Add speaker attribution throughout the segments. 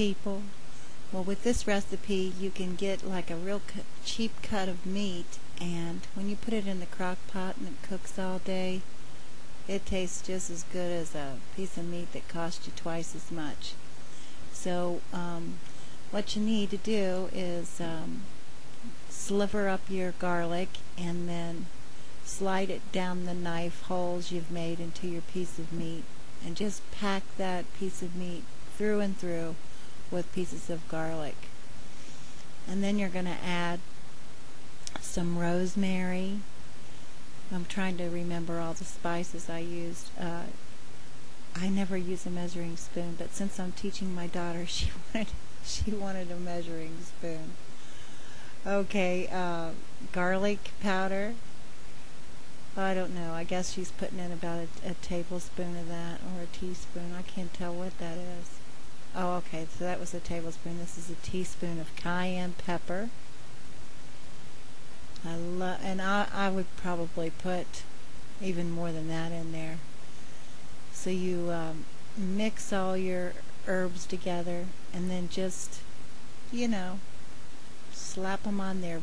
Speaker 1: people. Well, with this recipe, you can get like a real cheap cut of meat, and when you put it in the crock pot and it cooks all day, it tastes just as good as a piece of meat that cost you twice as much. So what you need to do is sliver up your garlic and then slide it down the knife holes you've made into your piece of meat, and just pack that piece of meat through and through with pieces of garlic. And then you're going to add some rosemary. I'm trying to remember all the spices I used. I never use a measuring spoon, but since I'm teaching my daughter, she wanted a measuring spoon. Okay, garlic powder. I don't know. I guess she's putting in about a tablespoon of that, or a teaspoon. I can't tell what that is. Oh, okay, so that was a tablespoon. This is a teaspoon of cayenne pepper. I would probably put even more than that in there. So you mix all your herbs together, and then just, slap them on there.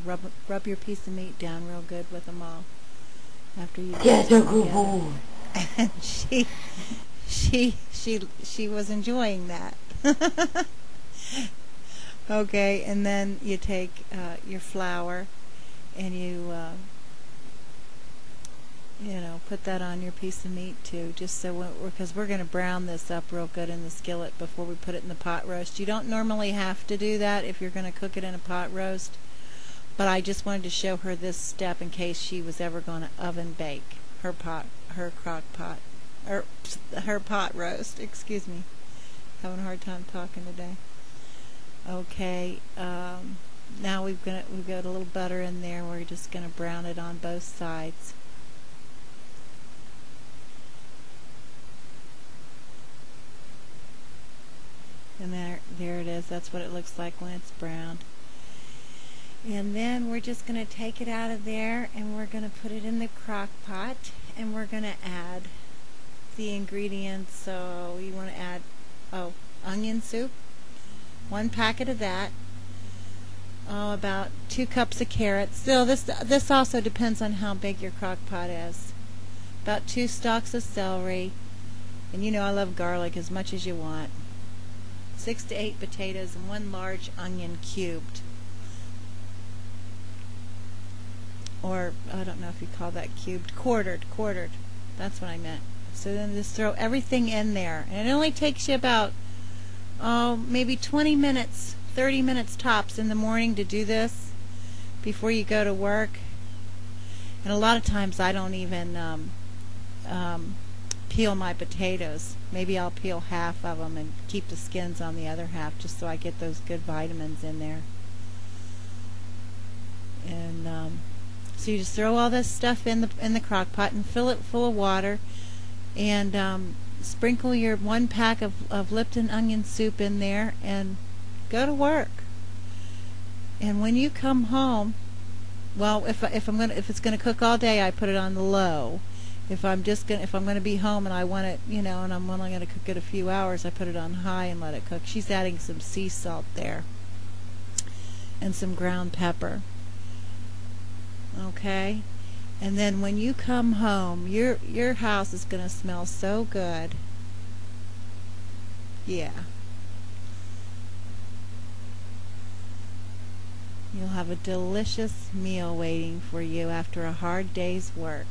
Speaker 1: Rub your piece of meat down real good with them all. After you
Speaker 2: Yes, a good boy.
Speaker 1: And she was enjoying that. Okay, and then you take your flour and you put that on your piece of meat too, just so because we're going to brown this up real good in the skillet before we put it in the pot roast. You don't normally have to do that if you're going to cook it in a pot roast, but I just wanted to show her this step in case she was ever going to oven bake her pot roast. Excuse me, having a hard time talking today. Okay, now we've got a little butter in there. We're just going to brown it on both sides. And there it is. That's what it looks like when it's browned. And then we're just going to take it out of there, and we're going to put it in the crock pot, and we're going to add the ingredients. So you want to add onion soup, 1 packet of that, about 2 cups of carrots. So this also depends on how big your crock pot is. About 2 stalks of celery, and I love garlic as much as you want. 6 to 8 potatoes, and 1 large onion cubed. Or, I don't know if you call that cubed. Quartered. That's what I meant. So then just throw everything in there. And it only takes you about, maybe 20 minutes, 30 minutes tops in the morning to do this before you go to work. And a lot of times I don't even peel my potatoes. Maybe I'll peel half of them and keep the skins on the other half, just so I get those good vitamins in there. And so you just throw all this stuff in the crock pot and fill it full of water, and sprinkle your 1 pack of Lipton onion soup in there, and go to work. And when you come home, well, if it's going to cook all day, I put it on the low. If I'm going to be home and I want it, and I'm only going to cook it a few hours, I put it on high and let it cook. She's adding some sea salt there and some ground pepper. Okay, and then when you come home, your house is going to smell so good. Yeah. You'll have a delicious meal waiting for you after a hard day's work.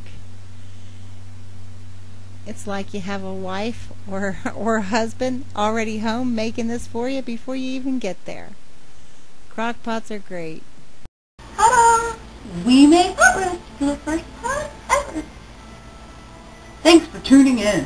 Speaker 1: It's like you have a wife or a husband already home making this for you before you even get there. Crock pots are great.
Speaker 2: Ta-da! We made progress for the first time ever. Thanks for tuning in.